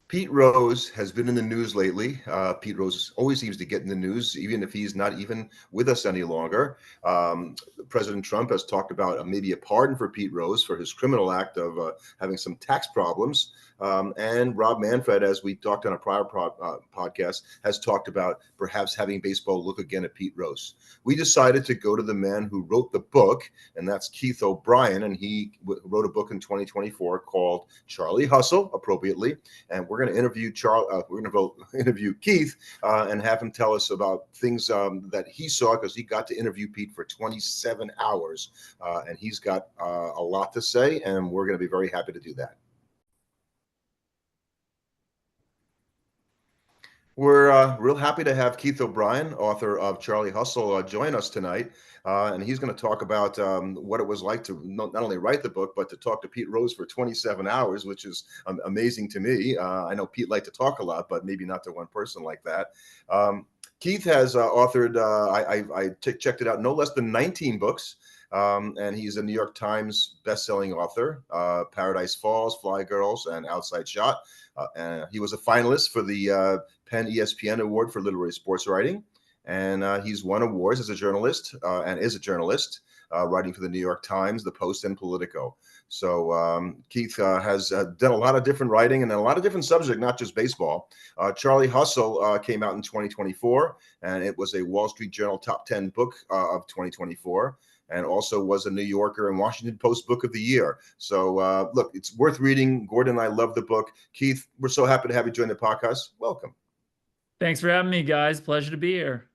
Pete Rose has been in the news lately. Pete Rose always seems to get in the news, even if he's not even with us any longer. Um, President Trump has talked about maybe a pardon for Pete Rose for his criminal act of having some tax problems. And Rob Manfred, as we talked on a prior podcast, has talked about perhaps having baseball look again at Pete Rose. We decided to go to the man who wrote the book, and that's Keith O'Brien. And he wrote a book in 2024 called Charlie Hustle, appropriately. And we're going to interview we're going to interview Keith and have him tell us about things that he saw, because he got to interview Pete for 27 hours, and he's got a lot to say, and we're going to be very happy to do that. We're real happy to have Keith O'Brien, author of Charlie Hustle, join us tonight. And he's going to talk about what it was like to not only write the book, but to talk to Pete Rose for 27 hours, which is amazing to me. I know Pete liked to talk a lot, but maybe not to one person like that. Keith has authored, I checked it out, no less than 19 books. And he's a New York Times bestselling author, Paradise Falls, Fly Girls, and Outside Shot. And he was a finalist for the Penn ESPN Award for Literary Sports Writing. And he's won awards as a journalist and is a journalist, writing for the New York Times, the Post, and Politico. So Keith has done a lot of different writing and a lot of different subjects, not just baseball. Charlie Hustle came out in 2024, and it was a Wall Street Journal top 10 book of 2024. And also was a New Yorker and Washington Post Book of the Year. So look, it's worth reading. Gordon and I love the book. Keith, we're so happy to have you join the podcast. Welcome. Thanks for having me, guys. Pleasure to be here.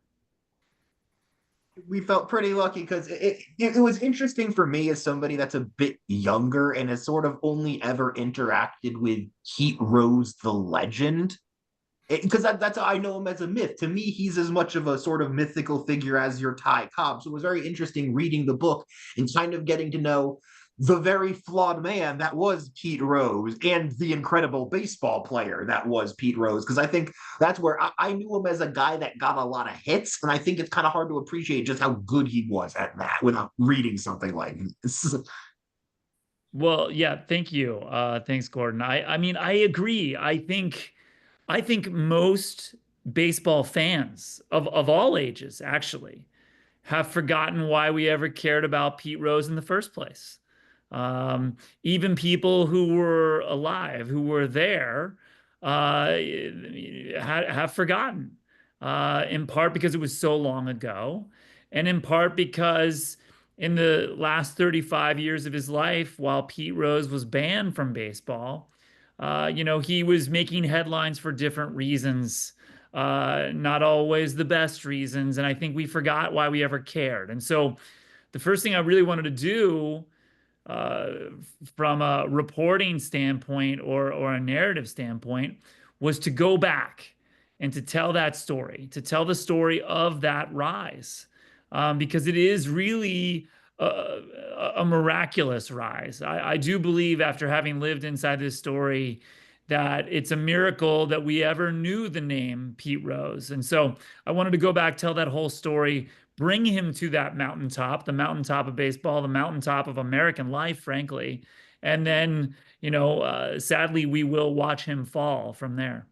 We felt pretty lucky because it was interesting for me as somebody that's a bit younger and has sort of only ever interacted with Pete Rose the legend. Because that's how I know him as a myth. To me, he's as much of a sort of mythical figure as your Ty Cobb. So it was very interesting reading the book and kind of getting to know the very flawed man that was Pete Rose and the incredible baseball player that was Pete Rose. Because I think that's where I knew him as a guy that got a lot of hits. And I think it's kind of hard to appreciate just how good he was at that without reading something like this. Well, yeah, thank you. Thanks, Gordon. I mean, I agree. I think most baseball fans of all ages actually have forgotten why we ever cared about Pete Rose in the first place. Even people who were alive, who were there, have forgotten. In part because it was so long ago, and in part because in the last 35 years of his life, while Pete Rose was banned from baseball, he was making headlines for different reasons, not always the best reasons. And I think we forgot why we ever cared. And so the first thing I really wanted to do, uh, from a reporting standpoint or a narrative standpoint, was to go back and to tell that story, to tell the story of that rise, because it is really a miraculous rise. I do believe, after having lived inside this story, that it's a miracle that we ever knew the name Pete Rose. And so I wanted to go back, tell that whole story, bring him to that mountaintop, the mountaintop of baseball, the mountaintop of American life, frankly. And then, sadly, we will watch him fall from there.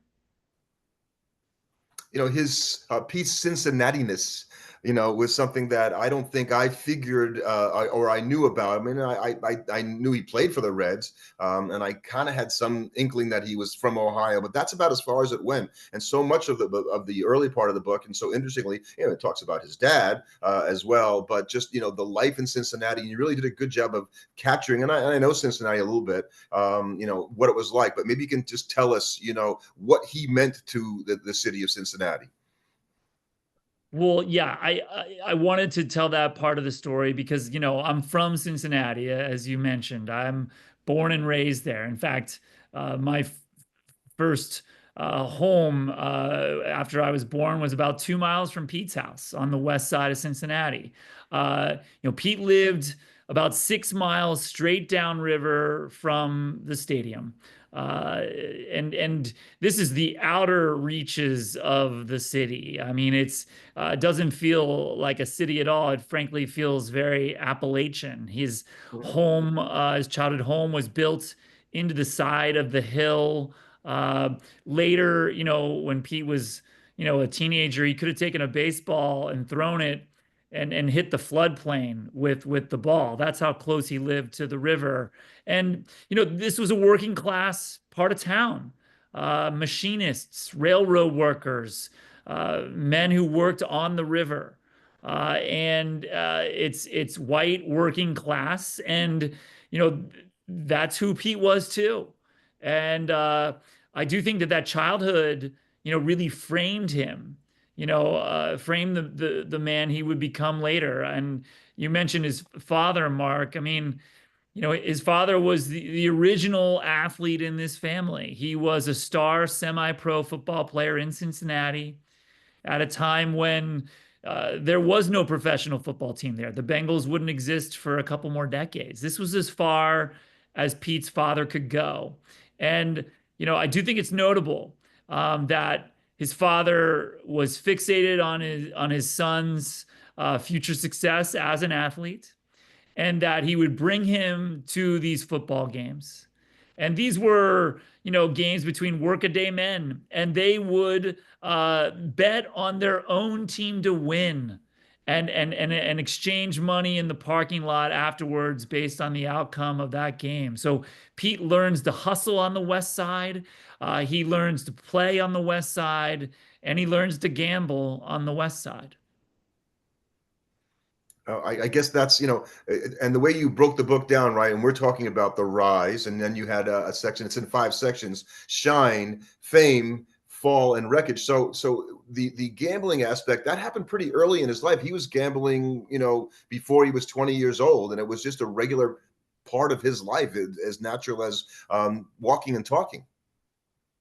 His Pete's Cincinnati-ness, was something that I don't think I figured or I knew about. I mean, I knew he played for the Reds, and I kind of had some inkling that he was from Ohio, but that's about as far as it went. And so much of the early part of the book, and so interestingly, it talks about his dad as well, but just the life in Cincinnati. And you really did a good job of capturing, and I know Cincinnati a little bit, what it was like. But maybe you can just tell us, what he meant to the city of Cincinnati. Well, yeah, I wanted to tell that part of the story because, I'm from Cincinnati, as you mentioned. I'm born and raised there. In fact, my first home after I was born was about 2 miles from Pete's house on the west side of Cincinnati. Pete lived about 6 miles straight downriver from the stadium. And this is the outer reaches of the city. I mean, it doesn't feel like a city at all. It frankly feels very Appalachian. His childhood home was built into the side of the hill Uh, Later, when Pete was, a teenager, he could have taken a baseball and thrown it and hit the floodplain with the ball. That's how close he lived to the river. And, this was a working class part of town. Machinists, railroad workers, men who worked on the river. And it's white working class, and that's who Pete was too. And I do think that childhood, really framed him. Framed the man he would become later. And you mentioned his father, Mark. I mean, his father was the original athlete in this family. He was a star semi-pro football player in Cincinnati at a time when there was no professional football team there. The Bengals wouldn't exist for a couple more decades. This was as far as Pete's father could go. And, I do think it's notable that his father was fixated on his son's future success as an athlete, and that he would bring him to these football games. And these were, games between workaday men, and they would bet on their own team to win and exchange money in the parking lot afterwards based on the outcome of that game. So Pete learns to hustle on the West Side. He learns to play on the West Side, and he learns to gamble on the West Side. I guess that's, and the way you broke the book down, right? And we're talking about the rise, and then you had a section. It's in 5 sections: shine, fame, fall, and wreckage. So the gambling aspect that happened pretty early in his life. He was gambling, before he was 20 years old, and it was just a regular part of his life, as natural as walking and talking.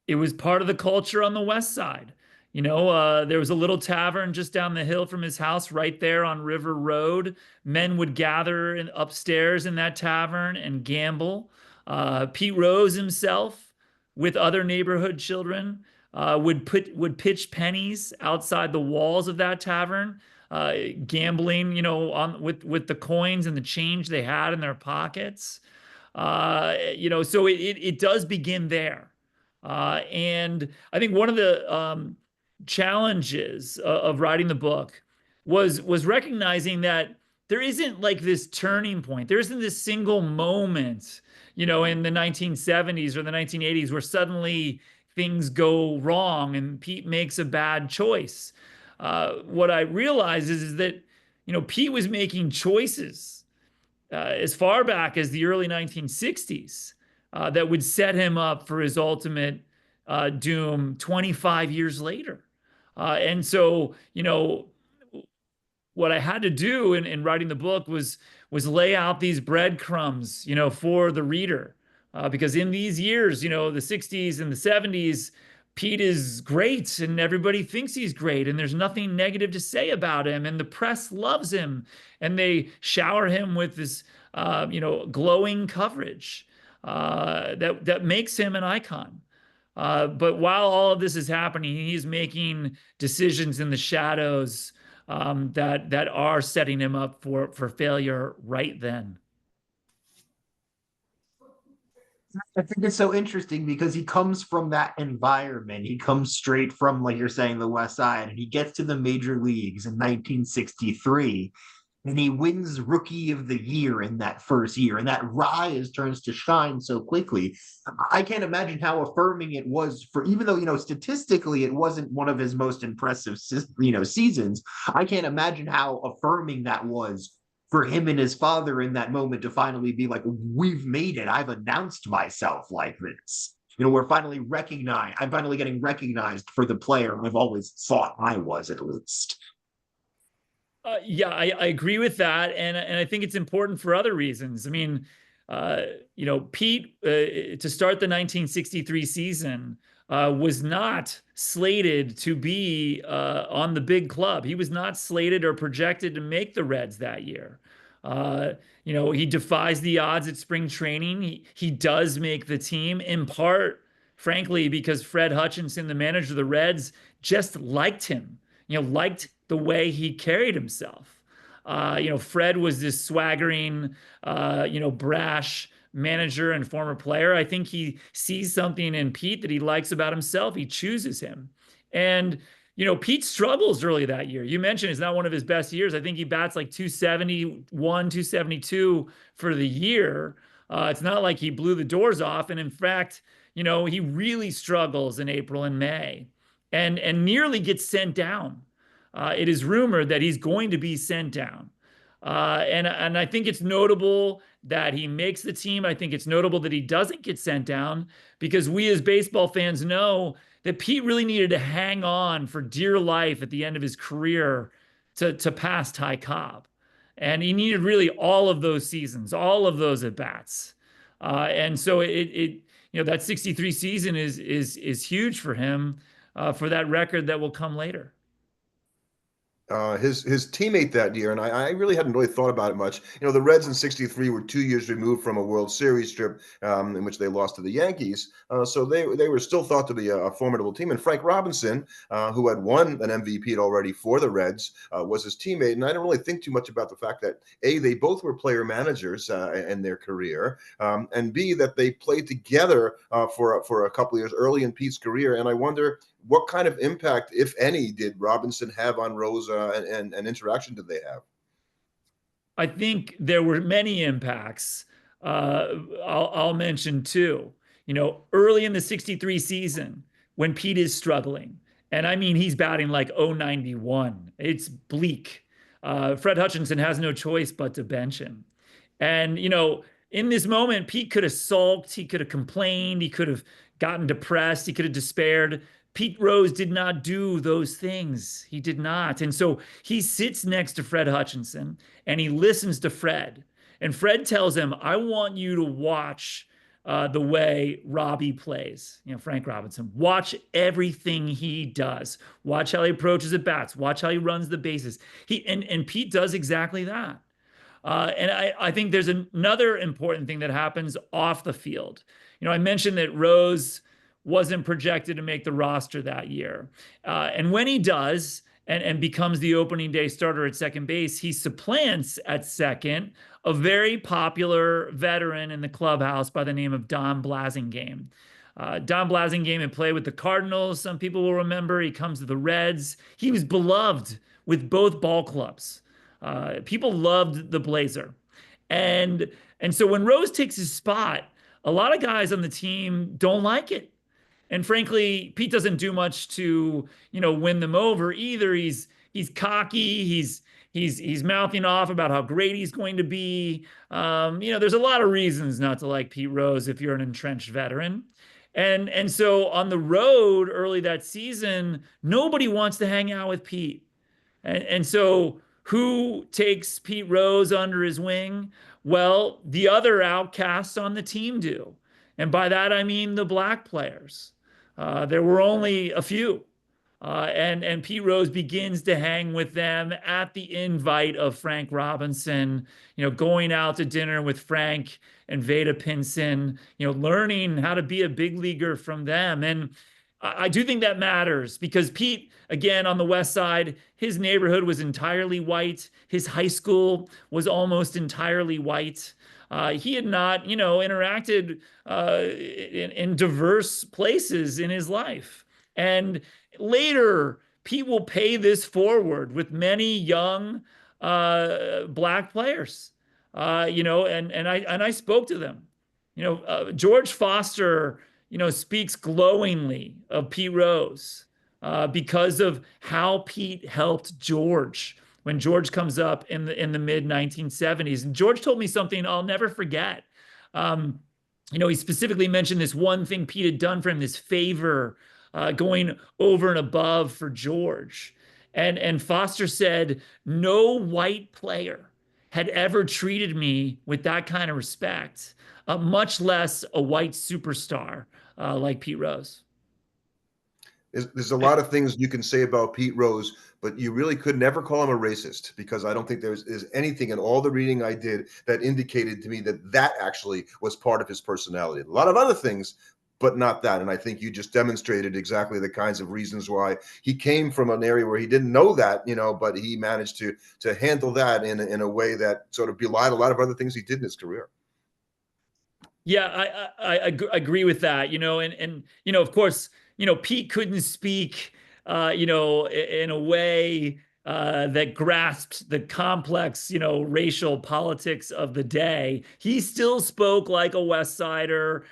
It was part of the culture on the West Side. There was a little tavern just down the hill from his house, right there on River Road. Men would gather upstairs in that tavern and gamble. Pete Rose himself, with other neighborhood children, would pitch pennies outside the walls of that tavern, gambling, with the coins and the change they had in their pockets. So it does begin there. And I think one of the challenges of writing the book was recognizing that there isn't like this turning point. There isn't this single moment, in the 1970s or the 1980s where suddenly things go wrong and Pete makes a bad choice. What I realize is that, Pete was making choices as far back as the early 1960s that would set him up for his ultimate doom 25 years later. And so, what I had to do in writing the book was lay out these breadcrumbs, for the reader. Because in these years, the 60s and the 70s, Pete is great and everybody thinks he's great and there's nothing negative to say about him, and the press loves him and they shower him with this, glowing coverage that makes him an icon. But while all of this is happening, he's making decisions in the shadows that are setting him up for failure right then. I think it's so interesting because he comes from that environment. He comes straight from, like you're saying, the West Side, and he gets to the major leagues in 1963. And he wins Rookie of the Year in that first year, and that rise turns to shine so quickly. I can't imagine how affirming it was for, even though, statistically it wasn't one of his most impressive, seasons. I can't imagine how affirming that was for him and his father in that moment to finally be like, we've made it. I've announced myself like this. We're finally recognized. I'm finally getting recognized for the player I've always thought I was, at least. Yeah, I agree with that, and I think it's important for other reasons. I mean, Pete, to start the 1963 season, was not slated to be on the big club. He was not slated or projected to make the Reds that year. He defies the odds at spring training. He does make the team, in part, frankly, because Fred Hutchinson, the manager of the Reds, just liked him. Liked the way he carried himself. Fred was this swaggering, brash manager and former player. I think he sees something in Pete that he likes about himself. He chooses him. And, Pete struggles early that year. You mentioned it's not one of his best years. I think he bats like 271, 272 for the year. It's not like he blew the doors off. And in fact, he really struggles in April and May and nearly gets sent down. It is rumored that he's going to be sent down. And I think it's notable that he makes the team. I think it's notable that he doesn't get sent down because we as baseball fans know that Pete really needed to hang on for dear life at the end of his career to pass Ty Cobb. And he needed really all of those seasons, all of those at bats. And so that 63 season is huge for him for that record that will come later. His teammate that year, and I really hadn't really thought about it much. The Reds in '63 were 2 years removed from a World Series trip in which they lost to the Yankees, so they were still thought to be a formidable team. And Frank Robinson, who had won an MVP already for the Reds, was his teammate. And I don't really think too much about the fact that A, they both were player managers in their career, and B, that they played together for a couple of years early in Pete's career. And I wonder what kind of impact, if any, did Robinson have on Rose, and interaction did they have? I think there were many impacts. I'll mention two. Early in the 63 season, when Pete is struggling, and I mean he's batting like 091. It's bleak. Fred Hutchinson has no choice but to bench him. And, in this moment, Pete could have sulked, he could have complained, he could have gotten depressed, he could have despaired. Pete Rose did not do those things. He did not. And so he sits next to Fred Hutchinson and he listens to Fred. And Fred tells him, I want you to watch the way Robbie plays. Frank Robinson. Watch everything he does. Watch how he approaches at bats. Watch how he runs the bases. And Pete does exactly that. And I think there's another important thing that happens off the field. I mentioned that Rose wasn't projected to make the roster that year. And when he does and becomes the opening day starter at second base, he supplants at second a very popular veteran in the clubhouse by the name of Don Blasingame. Don Blasingame had played with the Cardinals. Some people will remember. He comes to the Reds. He was beloved with both ball clubs. People loved the Blazer. And so when Rose takes his spot, a lot of guys on the team don't like it. And frankly, Pete doesn't do much to, win them over either. He's cocky. He's mouthing off about how great he's going to be. There's a lot of reasons not to like Pete Rose if you're an entrenched veteran. And so on the road early that season, nobody wants to hang out with Pete. And so who takes Pete Rose under his wing? Well, the other outcasts on the team do. And by that, I mean the black players. There were only a few. And Pete Rose begins to hang with them at the invite of Frank Robinson, going out to dinner with Frank and Veda Pinson, learning how to be a big leaguer from them. And I do think that matters because Pete, again, on the West Side, his neighborhood was entirely white. His high school was almost entirely white. He had not, interacted in diverse places in his life. And later, Pete will pay this forward with many young black players. And I spoke to them. George Foster, speaks glowingly of Pete Rose because of how Pete helped George when George comes up in the mid 1970s. And George told me something I'll never forget. He specifically mentioned this one thing Pete had done for him, this favor going over and above for George. And Foster said, no white player had ever treated me with that kind of respect, much less a white superstar like Pete Rose. There's a lot of things you can say about Pete Rose, but you really could never call him a racist because I don't think there's anything in all the reading I did that indicated to me that actually was part of his personality. A lot of other things, but not that. And I think you just demonstrated exactly the kinds of reasons why he came from an area where he didn't know that, but he managed to handle that in a way that sort of belied a lot of other things he did in his career. Yeah, agree with that, and of course, Pete couldn't speak, in a way that grasped the complex, racial politics of the day. He still spoke like a West Sider,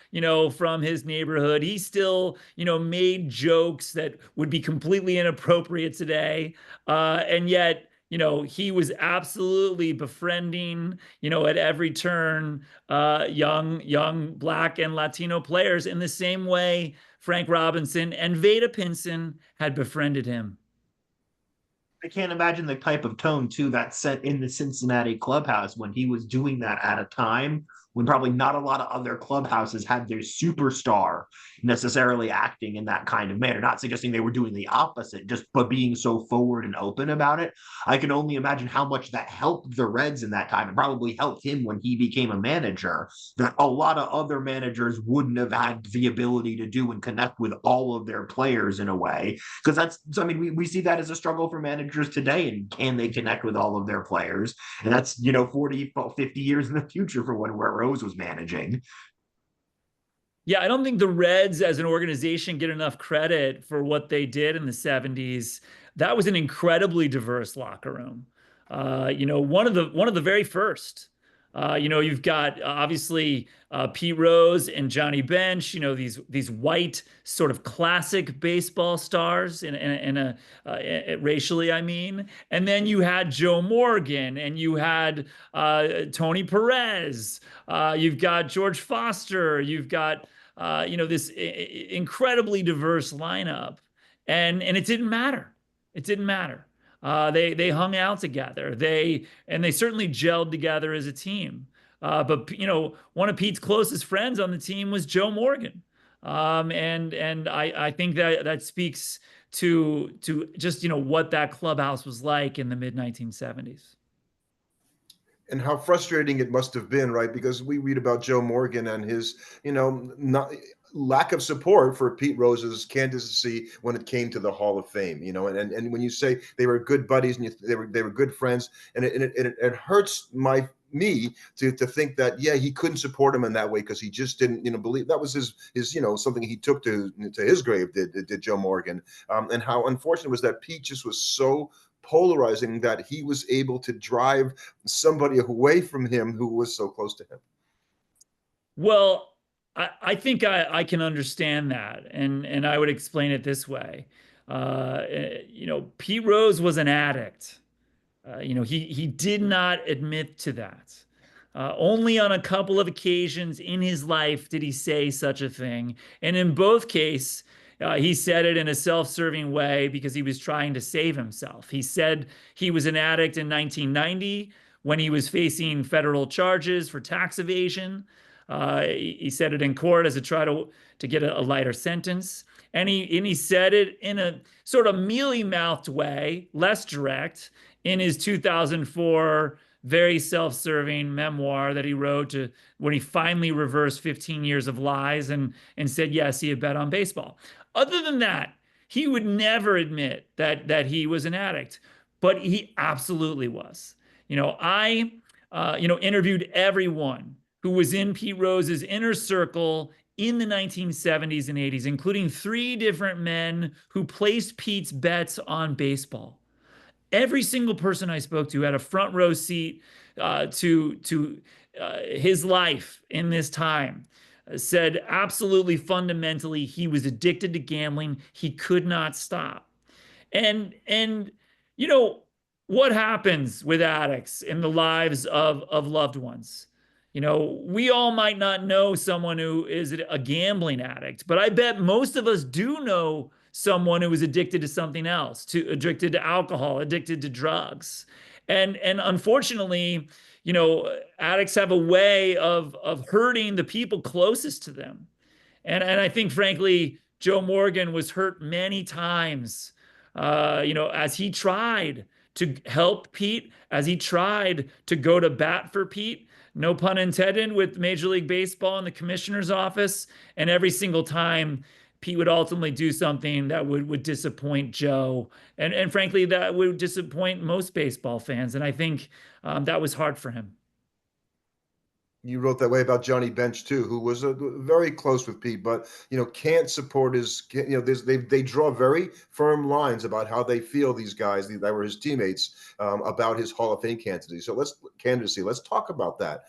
from his neighborhood. He still, made jokes that would be completely inappropriate today, and yet. He was absolutely befriending, at every turn, young Black and Latino players in the same way Frank Robinson and Vada Pinson had befriended him. I can't imagine the type of tone too that set in the Cincinnati clubhouse when he was doing that at a time when probably not a lot of other clubhouses had their superstar necessarily acting in that kind of manner. Not suggesting they were doing the opposite, just but being so forward and open about it. I can only imagine how much that helped the Reds in that time and probably helped him when he became a manager, that a lot of other managers wouldn't have had the ability to do and connect with all of their players in a way. Because I mean, we see that as a struggle for managers today. And can they connect with all of their players? And that's, 40, 50 years in the future for where Rose was managing. Yeah, I don't think the Reds as an organization get enough credit for what they did in the 70s. That was an incredibly diverse locker room. One of the very first. You've got obviously Pete Rose and Johnny Bench. These white sort of classic baseball stars racially, I mean. And then you had Joe Morgan, and you had Tony Perez. You've got George Foster. You've got this incredibly diverse lineup, and it didn't matter. It didn't matter. They hung out together. They certainly gelled together as a team. But one of Pete's closest friends on the team was Joe Morgan, and I think that speaks to just what that clubhouse was like in the mid 1970s. And how frustrating it must have been, right? Because we read about Joe Morgan and his, not lack of support for Pete Rose's candidacy when it came to the Hall of Fame, and when you say they were good buddies and they were good friends, and it hurts me to think that he couldn't support him in that way because he just didn't believe that was his something he took to his grave, did Joe Morgan, and how unfortunate was that Pete just was so polarizing that he was able to drive somebody away from him who was so close to him. Well, I think I can understand that, and I would explain it this way. Pete Rose was an addict. He did not admit to that. Only on a couple of occasions in his life did he say such a thing, and in both cases, he said it in a self-serving way because he was trying to save himself. He said he was an addict in 1990 when he was facing federal charges for tax evasion. He said it in court as a try to get a lighter sentence. And he said it in a sort of mealy-mouthed way, less direct, in his 2004 very self-serving memoir that he wrote when he finally reversed 15 years of lies and said, yes, he had bet on baseball. Other than that, he would never admit that he was an addict, but he absolutely was. I interviewed everyone who was in Pete Rose's inner circle in the 1970s and 80s, including 3 different men who placed Pete's bets on baseball. Every single person I spoke to had a front row seat to his life in this time. Said absolutely fundamentally he was addicted to gambling. He could not stop. And what happens with addicts in the lives of loved ones? We all might not know someone who is a gambling addict, but I bet most of us do know someone who is addicted to something else, addicted to alcohol, addicted to drugs. And unfortunately, addicts have a way of hurting the people closest to them. And I think, frankly, Joe Morgan was hurt many times, as he tried to help Pete, as he tried to go to bat for Pete, no pun intended, with Major League Baseball and the commissioner's office. And every single time, Pete would ultimately do something that would disappoint Joe. And frankly, that would disappoint most baseball fans. And I think that was hard for him. You wrote that way about Johnny Bench too, who was very close with Pete, but can't support his. They draw very firm lines about how they feel, these guys that were his teammates, about his Hall of Fame candidacy. So let's talk about that,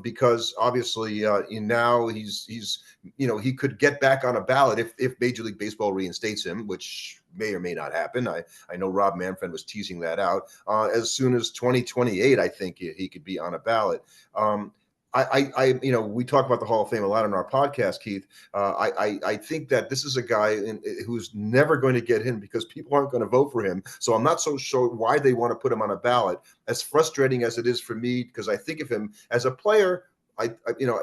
because obviously now he could get back on a ballot if Major League Baseball reinstates him, which may or may not happen. I know Rob Manfred was teasing that out. As soon as 2028, I think he could be on a ballot. We talk about the Hall of Fame a lot on our podcast, Keith. I think that this is a guy who's never going to get in because people aren't going to vote for him. So I'm not so sure why they want to put him on a ballot. As frustrating as it is for me, because I think of him as a player.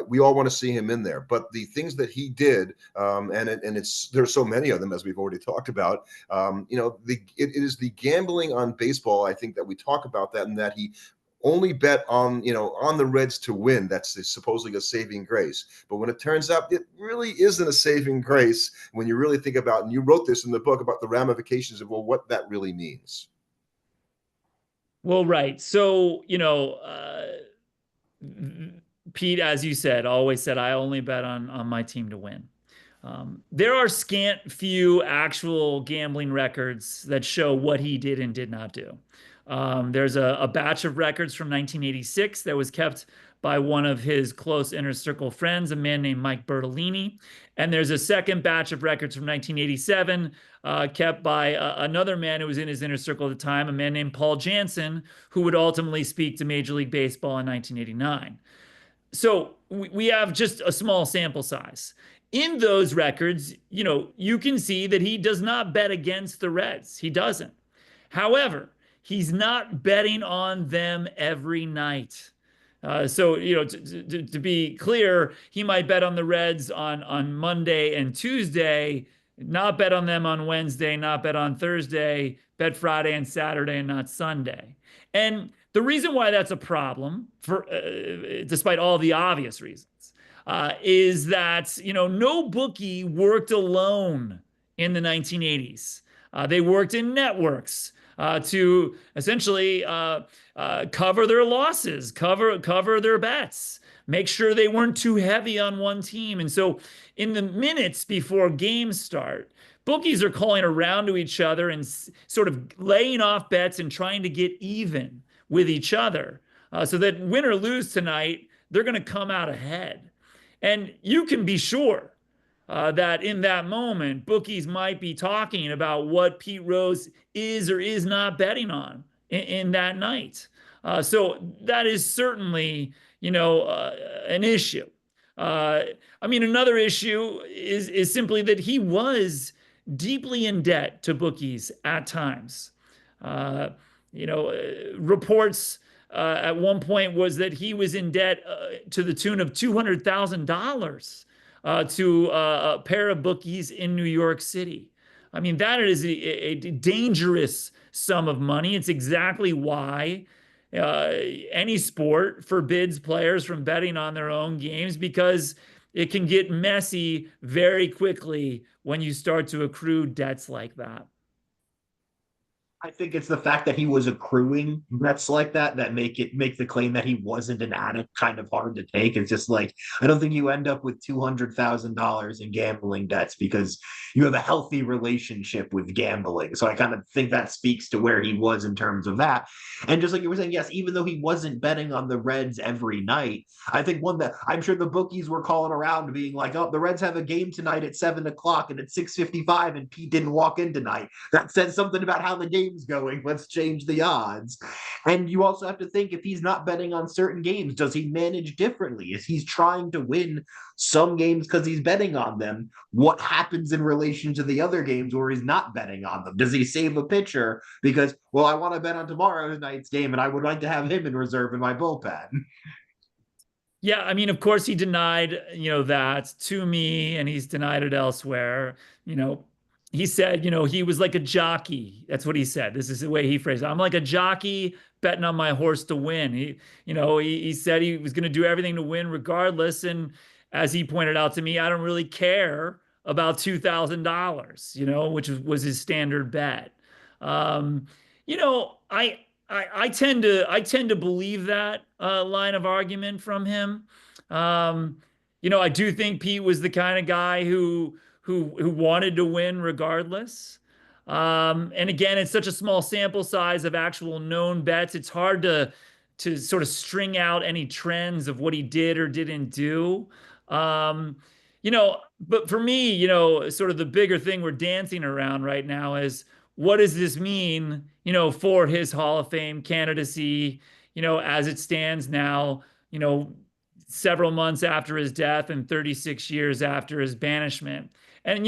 We all want to see him in there, but the things that he did, there's so many of them, as we've already talked about. It is the gambling on baseball. I think that we talk about that, and that he only bet on the Reds to win. That's supposedly a saving grace. But when it turns out it really isn't a saving grace, when you really think about, and you wrote this in the book about the ramifications of what that really means. Well, right. So, Pete, as you said, always said, I only bet on my team to win. There are scant few actual gambling records that show what he did and did not do. There's a batch of records from 1986 that was kept by one of his close inner circle friends, a man named Mike Bertolini. And there's a second batch of records from 1987 kept by another man who was in his inner circle at the time, a man named Paul Jansen, who would ultimately speak to Major League Baseball in 1989. So we have just a small sample size. In those records, you can see that he does not bet against the Reds. He doesn't. However, he's not betting on them every night. To be clear, he might bet on the Reds on Monday and Tuesday, not bet on them on Wednesday, not bet on Thursday, bet Friday and Saturday and not Sunday. And the reason why that's a problem, despite all the obvious reasons, is that no bookie worked alone in the 1980s. They worked in networks to essentially cover their losses, cover their bets, make sure they weren't too heavy on one team. And so in the minutes before games start, bookies are calling around to each other and sort of laying off bets and trying to get even with each other, so that win or lose tonight, they're going to come out ahead. And you can be sure that in that moment, bookies might be talking about what Pete Rose is or is not betting on in that night. So that is certainly, an issue. Another issue is simply that he was deeply in debt to bookies at times. Reports at one point was that he was in debt to the tune of $200,000 to a pair of bookies in New York City. That is a dangerous sum of money. It's exactly why any sport forbids players from betting on their own games, because it can get messy very quickly when you start to accrue debts like that. I think it's the fact that he was accruing bets like that make the claim that he wasn't an addict kind of hard to take. It's just like, I don't think you end up with $200,000 in gambling debts because you have a healthy relationship with gambling. So I kind of think that speaks to where he was in terms of that. And just like you were saying, yes, even though he wasn't betting on the Reds every night, I think one that I'm sure the bookies were calling around being like, oh, the Reds have a game tonight at 7 o'clock and at 6:55 and Pete didn't walk in tonight. That says something about how the game's going. Let's change the odds. And you also have to think, if he's not betting on certain games, does he manage differently? Is he's trying to win some games because he's betting on them? What happens in relation to the other games where he's not betting on them? Does he save a pitcher because, well, I want to bet on tomorrow night's game and I would like to have him in reserve in my bullpen? Yeah, of course he denied, that to me, and he's denied it elsewhere. He said, he was like a jockey. That's what he said. This is the way he phrased it. I'm like a jockey betting on my horse to win. He said he was going to do everything to win regardless. And as he pointed out to me, I don't really care about $2,000, which was his standard bet. I I tend to believe that line of argument from him. Um, I do think Pete was the kind of guy who wanted to win regardless. And again, it's such a small sample size of actual known bets. It's hard to sort of string out any trends of what he did or didn't do. Um, but for me, sort of the bigger thing we're dancing around right now is what does this mean, for his Hall of Fame candidacy, as it stands now, several months after his death and 36 years after his banishment. And,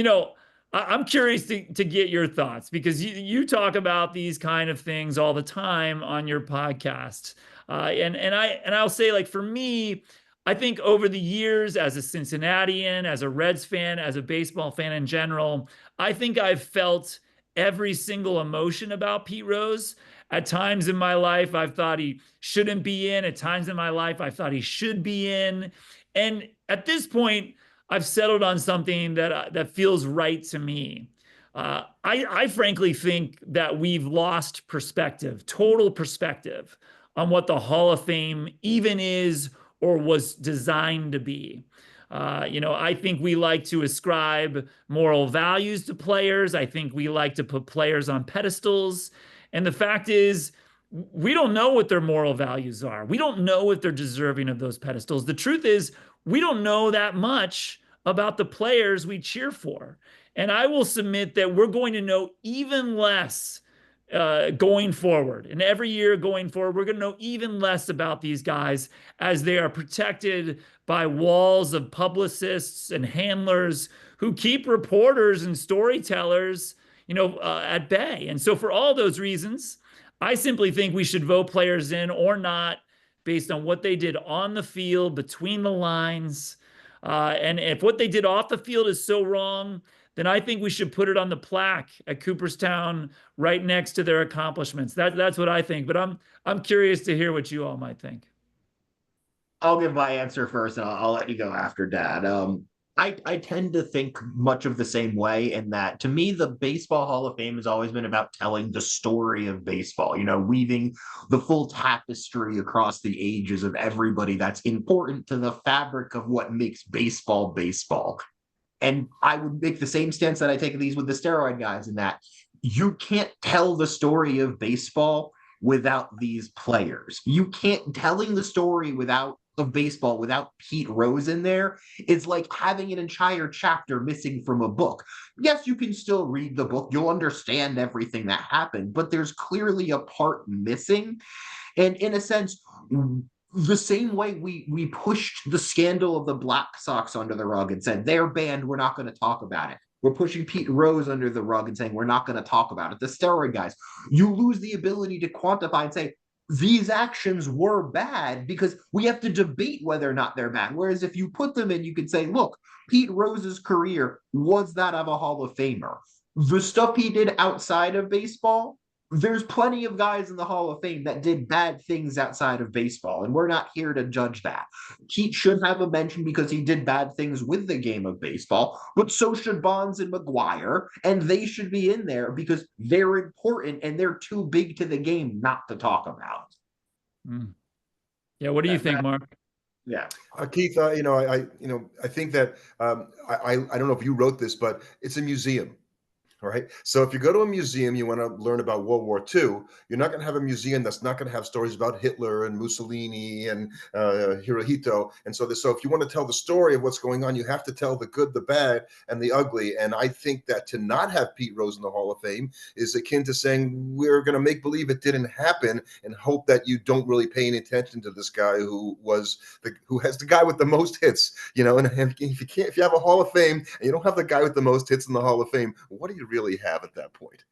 I'm curious to get your thoughts because you talk about these kind of things all the time on your podcast. And I'll say, like, for me, I think over the years, as a Cincinnatian, as a Reds fan, as a baseball fan in general, I think I've felt every single emotion about Pete Rose. At times in my life, I've thought he shouldn't be in. At times in my life, I thought he should be in. And at this point, I've settled on something that feels right to me. I frankly think that we've lost perspective, total perspective, on what the Hall of Fame even is or was designed to be. I think we like to ascribe moral values to players. I think we like to put players on pedestals. And the fact is, we don't know what their moral values are. We don't know if they're deserving of those pedestals. The truth is, we don't know that much about the players we cheer for. And I will submit that we're going to know even less going forward. And every year going forward, we're going to know even less about these guys as they are protected by walls of publicists and handlers who keep reporters and storytellers, at bay. And so for all those reasons, I simply think we should vote players in or not based on what they did on the field, between the lines. And if what they did off the field is so wrong, then I think we should put it on the plaque at Cooperstown right next to their accomplishments. That's what I think. But I'm curious to hear what you all might think. I'll give my answer first, and I'll let you go after Dad. I tend to think much of the same way in that, to me, the Baseball Hall of Fame has always been about telling the story of baseball, weaving the full tapestry across the ages of everybody that's important to the fabric of what makes baseball baseball. And I would make the same stance that I take these with the steroid guys, in that you can't tell the story of baseball without these players. You can't telling the story of baseball without Pete Rose in there is like having an entire chapter missing from a book. Yes, you can still read the book. You'll understand everything that happened, but there's clearly a part missing. And in a sense, the same way we pushed the scandal of the Black Sox under the rug and said, they're banned, we're not going to talk about it. We're pushing Pete Rose under the rug and saying, we're not going to talk about it. The steroid guys, you lose the ability to quantify and say, these actions were bad, because we have to debate whether or not they're bad. Whereas if you put them in, you can say, look, Pete Rose's career was that of a Hall of Famer. The stuff he did outside of baseball, there's plenty of guys in the Hall of Fame that did bad things outside of baseball, and we're not here to judge that. Pete should have a mention because he did bad things with the game of baseball, but so should Bonds and McGuire, and they should be in there because they're important and they're too big to the game not to talk about. Yeah, what do you think, Mark? Yeah, Keith, I think that I don't know if you wrote this, but it's a museum. All right. So if you go to a museum, you want to learn about World War II, you're not going to have a museum that's not going to have stories about Hitler and Mussolini and Hirohito. And so if you want to tell the story of what's going on, you have to tell the good, the bad, and the ugly. And I think that to not have Pete Rose in the Hall of Fame is akin to saying we're going to make believe it didn't happen and hope that you don't really pay any attention to this guy who has the guy with the most hits. And if you have a Hall of Fame and you don't have the guy with the most hits in the Hall of Fame, what do you really have at that point?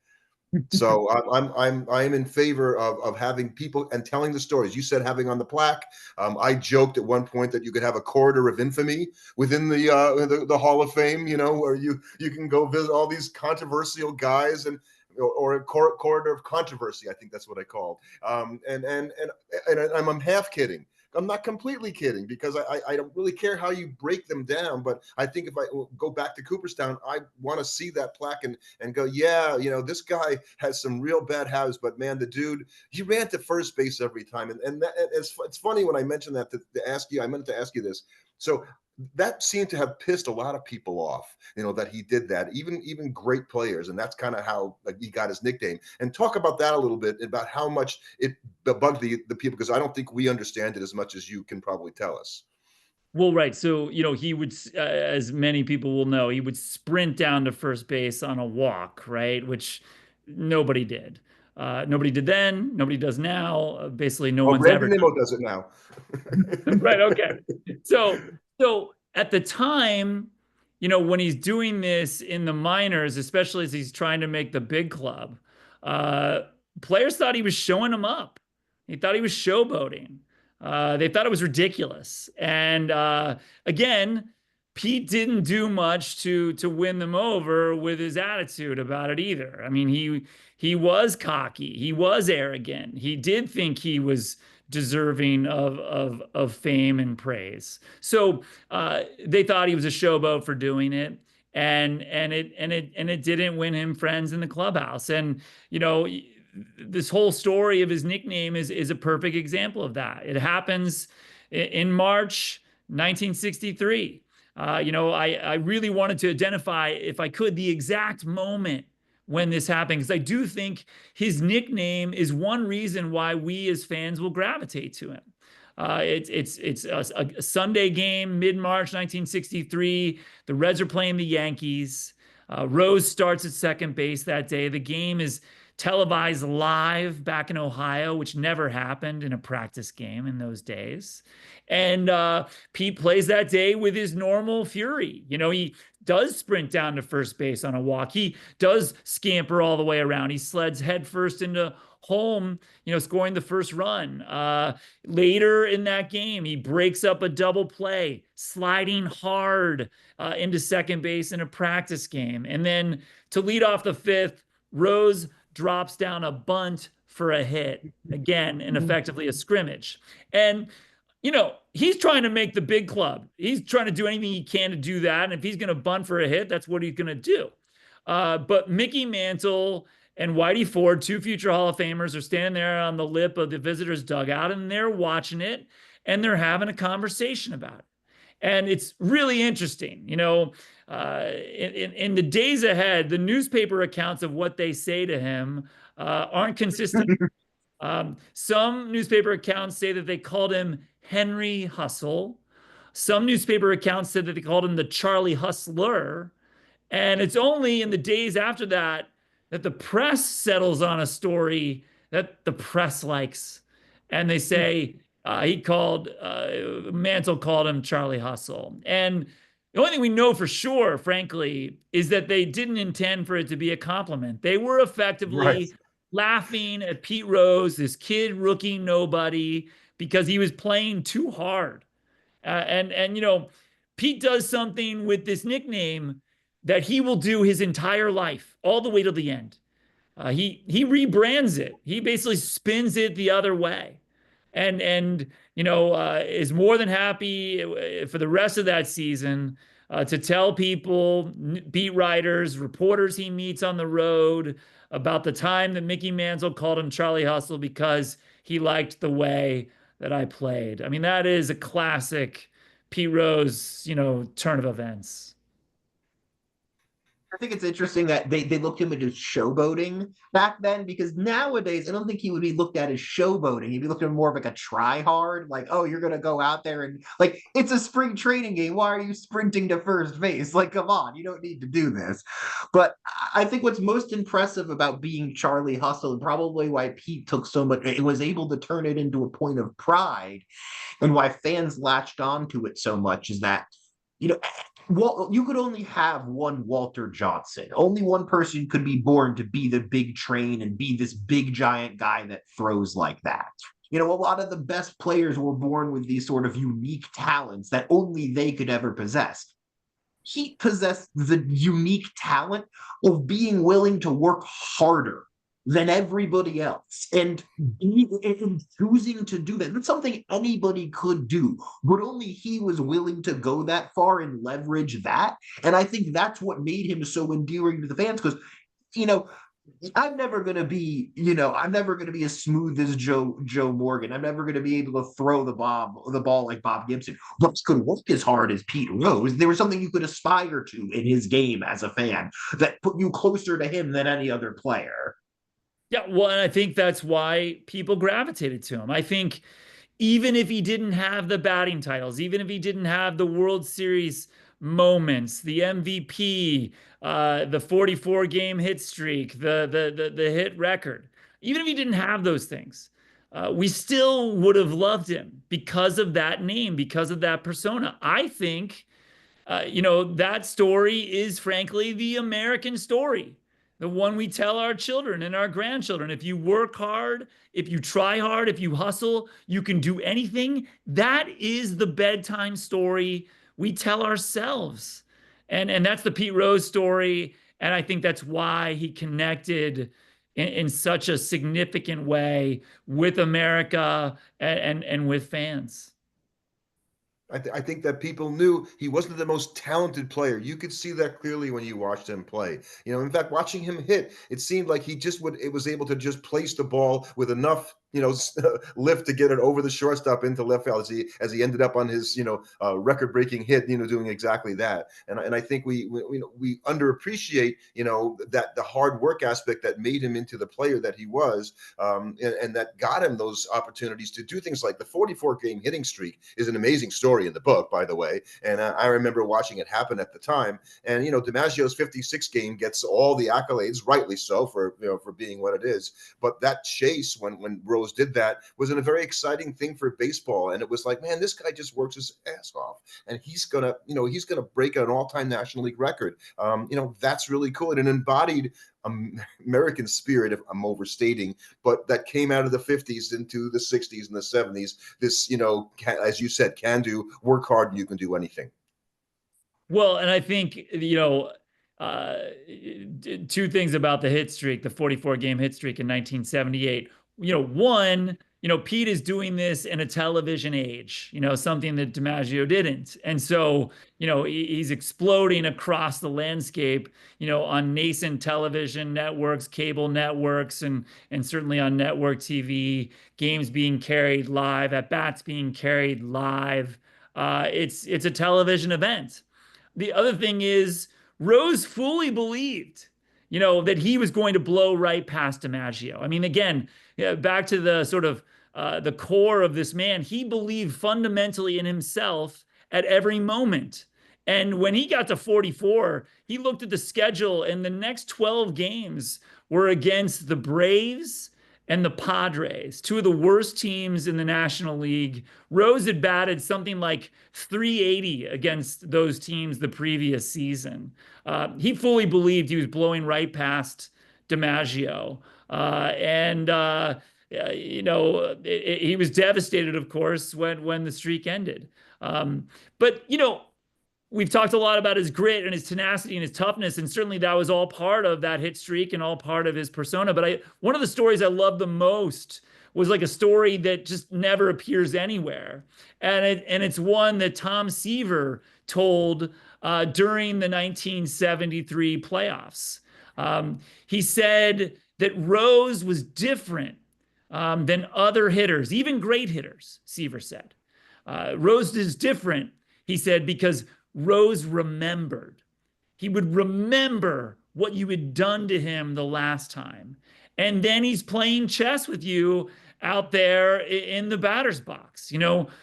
So I'm in favor of having people and telling the stories. You said having on the plaque. I joked at one point that you could have a corridor of infamy within the Hall of Fame. Where you can go visit all these controversial guys or a corridor of controversy. I think that's what I called. And I'm half kidding. not completely kidding, because I don't really care how you break them down. But I think if I go back to Cooperstown, I want to see that plaque and go, yeah, this guy has some real bad habits, but man, the dude, he ran to first base every time. And it's funny when I mentioned that to ask you, I meant to ask you this. So that seemed to have pissed a lot of people off, that he did that, even great players. And that's kind of how he got his nickname. And talk about that a little bit, about how much it bugged the people, because I don't think we understand it as much as you can probably tell us. Well, right. So, he would, as many people will know, he would sprint down to first base on a walk, right? Which nobody did. Nobody did then. Nobody does now. Basically, no one's Randy ever Nimmo does it now. Right. Okay. So at the time, when he's doing this in the minors, especially as he's trying to make the big club, uh, players thought he was showing them up. He thought he was showboating. They thought it was ridiculous. And again, Pete didn't do much to win them over with his attitude about it either. I mean, he was cocky. He was arrogant. He did think he was deserving of fame and praise. So they thought he was a showboat for doing it, and it didn't win him friends in the clubhouse. And this whole story of his nickname is a perfect example of that. It happens in March 1963. I really wanted to identify, if I could, the exact moment when this happened, because I do think his nickname is one reason why we as fans will gravitate to him. It's a Sunday game, mid-March 1963. The Reds are playing the Yankees. Rose starts at second base that day. The game is televised live back in Ohio, which never happened in a practice game in those days. And Pete plays that day with his normal fury. He does sprint down to first base on a walk. He does scamper all the way around. He sleds headfirst into home, scoring the first run. Later in that game, he breaks up a double play, sliding hard into second base in a practice game. And then to lead off the fifth, Rose drops down a bunt for a hit, again, and effectively a scrimmage. And he's trying to make the big club. He's trying to do anything he can to do that. And if he's going to bunt for a hit, that's what he's going to do. But Mickey Mantle and Whitey Ford, two future Hall of Famers, are standing there on the lip of the visitors' dugout, and they're watching it, and they're having a conversation about it. And it's really interesting. In the days ahead, the newspaper accounts of what they say to him aren't consistent. Some newspaper accounts say that they called him Henry Hustle. Some newspaper accounts said that they called him the Charlie Hustler. And it's only in the days after that that the press settles on a story that the press likes. And they say Mantle called him Charlie Hustle. And the only thing we know for sure, frankly, is that they didn't intend for it to be a compliment. They were effectively laughing at Pete Rose, this kid rookie nobody, because he was playing too hard. Pete does something with this nickname that he will do his entire life, all the way to the end. He rebrands it. He basically spins it the other way, and is more than happy for the rest of that season to tell people, beat writers, reporters he meets on the road, about the time that Mickey Mantle called him Charlie Hustle because he liked the way that I played. I mean, that is a classic Pete Rose, turn of events. I think it's interesting that they looked him into showboating back then, because nowadays I don't think he would be looked at as showboating. He'd be looked at more of like a try hard, like, oh, you're gonna go out there and, like, it's a spring training game. Why are you sprinting to first base? Like, come on, you don't need to do this. But I think what's most impressive about being Charlie Hustle, and probably why Pete took so much, it was able to turn it into a point of pride, and why fans latched onto it so much, is that, well, you could only have one Walter Johnson. Only one person could be born to be the big train and be this big giant guy that throws like that. A lot of the best players were born with these sort of unique talents that only they could ever possess. He possessed the unique talent of being willing to work harder than everybody else. And in choosing to do that, that's something anybody could do, but only he was willing to go that far and leverage that. And I think that's what made him so endearing to the fans because, you know, I'm never gonna be as smooth as Joe Morgan. I'm never gonna be able to throw the ball like Bob Gibson. But could work as hard as Pete Rose. There was something you could aspire to in his game as a fan that put you closer to him than any other player. Yeah, well, and I think that's why people gravitated to him. I think even if he didn't have the batting titles, even if he didn't have the World Series moments, the MVP, the 44 game hit streak, the hit record, even if he didn't have those things, we still would have loved him because of that name, because of that persona. I think that story is frankly the American story, the one we tell our children and our grandchildren. If you work hard, if you try hard, if you hustle, you can do anything. That is the bedtime story we tell ourselves. And that's the Pete Rose story. And I think that's why he connected in such a significant way with America and with fans. I think that people knew he wasn't the most talented player. You could see that clearly when you watched him play. In fact, watching him hit, it seemed like he just it was able to just place the ball with enough, lift to get it over the shortstop into left field as he ended up on his, record-breaking hit, doing exactly that. And I think we underappreciate, that the hard work aspect that made him into the player that he was, and that got him those opportunities to do things like the 44 game hitting streak is an amazing story in the book, by the way. And I remember watching it happen at the time. And DiMaggio's 56 game gets all the accolades, rightly so, for being what it is. But that chase when Rose did that was a very exciting thing for baseball. And it was like, man, this guy just works his ass off, and he's gonna break an all-time National League record. That's really cool, and it embodied American spirit, if I'm overstating, but that came out of the 50s into the 60s and the 70s. This, as you said, can do, work hard, and you can do anything. Well, and I think, two things about the hit streak, the 44 game hit streak in 1978. One, Pete is doing this in a television age, something that DiMaggio didn't. And so, he's exploding across the landscape, on nascent television networks, cable networks, and certainly on network TV, games being carried live, at bats being carried live. It's a television event. The other thing is Rose fully believed, that he was going to blow right past DiMaggio. I mean, again, back to the sort of the core of this man, he believed fundamentally in himself at every moment. And when he got to 44, he looked at the schedule, and the next 12 games were against the Braves and the Padres, two of the worst teams in the National League. Rose had batted something like 380 against those teams the previous season. He fully believed he was blowing right past DiMaggio. He was devastated, of course, when the streak ended. But we've talked a lot about his grit and his tenacity and his toughness, and certainly that was all part of that hit streak and all part of his persona. But one of the stories I loved the most was like a story that just never appears anywhere, and it's one that Tom Seaver told during the 1973 playoffs. He said that Rose was different than other hitters, even great hitters. Seaver said Rose is different, he said, because Rose remembered. He would remember what you had done to him the last time. And then he's playing chess with you out there in the batter's box, wondering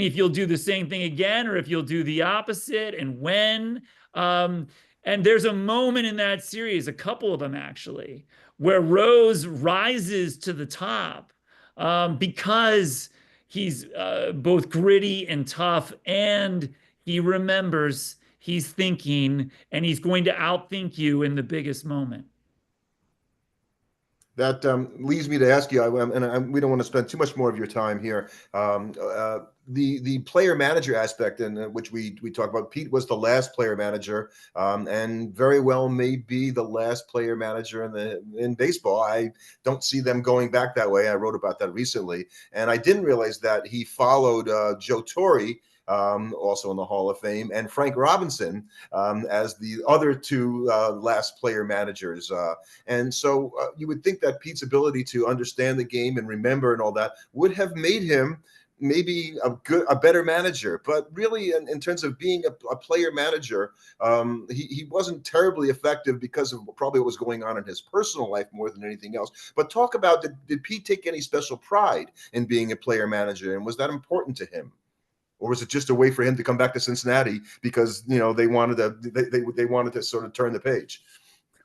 if you'll do the same thing again or if you'll do the opposite and when. And there's a moment in that series, a couple of them actually, where Rose rises to the top because he's both gritty and tough, and he remembers, he's thinking, and he's going to outthink you in the biggest moment. That leads me to ask you, we don't want to spend too much more of your time here. The player manager aspect, in which we talk about, Pete was the last player manager, and very well may be the last player manager in baseball. I don't see them going back that way. I wrote about that recently, and I didn't realize that he followed Joe Torre. Also in the Hall of Fame, and Frank Robinson as the other two last player managers. And so you would think that Pete's ability to understand the game and remember and all that would have made him maybe a better manager. But really, in terms of being a player manager, he wasn't terribly effective because of probably what was going on in his personal life more than anything else. But talk about, did Pete take any special pride in being a player manager, and was that important to him? Or was it just a way for him to come back to Cincinnati because they wanted to sort of turn the page?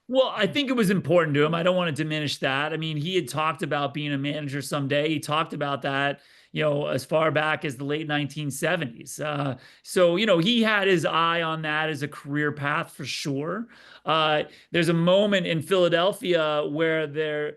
Well, I think it was important to him. I don't want to diminish that. I mean, he had talked about being a manager someday. He talked about that, as far back as the late 1970s. So, he had his eye on that as a career path for sure. There's a moment in Philadelphia where they're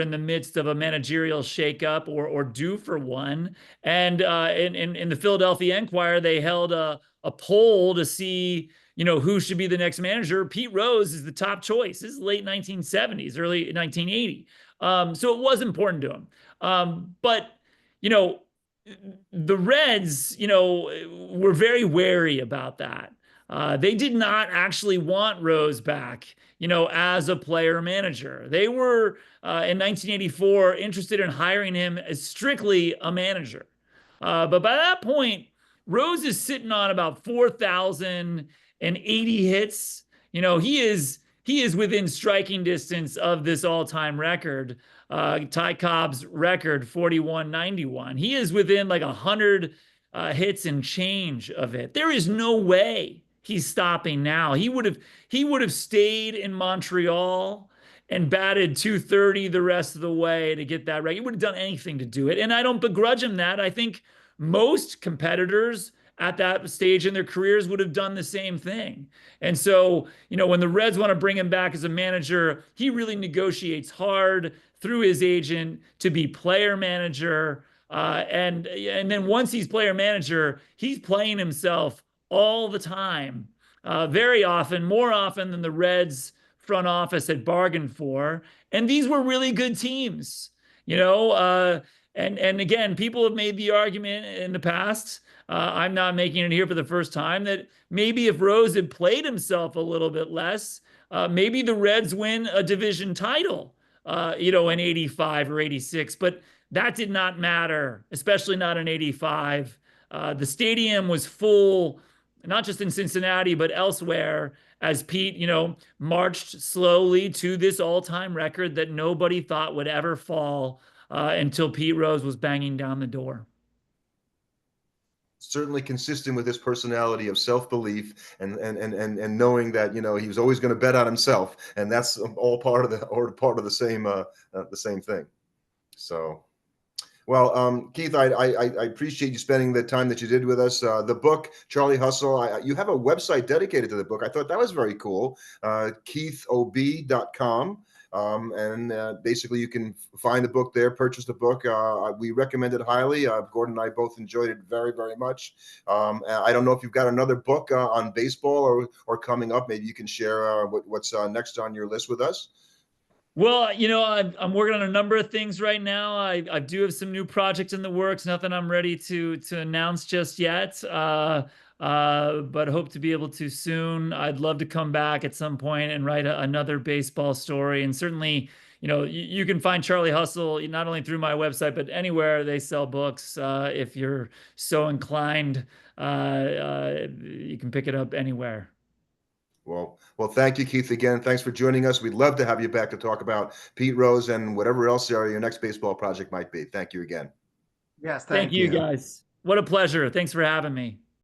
in the midst of a managerial shakeup or due for one. And in the Philadelphia Enquirer, they held a poll to see who should be the next manager. Pete Rose is the top choice. This is late 1970s, early 1980. So it was important to him. But, the Reds, were very wary about that. They did not actually want Rose back, as a player manager. They were, in 1984, interested in hiring him as strictly a manager. But by that point, Rose is sitting on about 4,080 hits. He is within striking distance of this all-time record, Ty Cobb's record, 4191. He is within like 100 hits and change of it. There is no way he's stopping now. He would have stayed in Montreal and batted 230 the rest of the way to get that right. He would have done anything to do it. And I don't begrudge him that. I think most competitors at that stage in their careers would have done the same thing. And so, when the Reds want to bring him back as a manager, he really negotiates hard through his agent to be player manager. And then once he's player manager, he's playing himself all the time, very often, more often than the Reds front office had bargained for. And these were really good teams, and again, people have made the argument in the past, I'm not making it here for the first time, that maybe if Rose had played himself a little bit less, maybe the Reds win a division title, in 85 or 86. But that did not matter, especially not in 85. The stadium was full, not just in Cincinnati, but elsewhere, as Pete, marched slowly to this all-time record that nobody thought would ever fall until Pete Rose was banging down the door. Certainly consistent with his personality of self-belief and knowing that he was always going to bet on himself, and that's all part of the same thing. So, well, Keith, I appreciate you spending the time that you did with us. The book, Charlie Hustle, you have a website dedicated to the book. I thought that was very cool. KeithOB.com. And basically you can find the book there, purchase the book. We recommend it highly. Gordon and I both enjoyed it very, very much. I don't know if you've got another book on baseball or coming up. Maybe you can share what's next on your list with us. Well, I'm working on a number of things right now. I do have some new projects in the works. Nothing I'm ready to announce just yet. But hope to be able to soon. I'd love to come back at some point and write another baseball story. And certainly, you can find Charlie Hustle not only through my website, but anywhere they sell books. If you're so inclined, you can pick it up anywhere. Well, thank you, Keith, again. Thanks for joining us. We'd love to have you back to talk about Pete Rose and whatever else your next baseball project might be. Thank you again. Yes, thank you, guys. What a pleasure. Thanks for having me.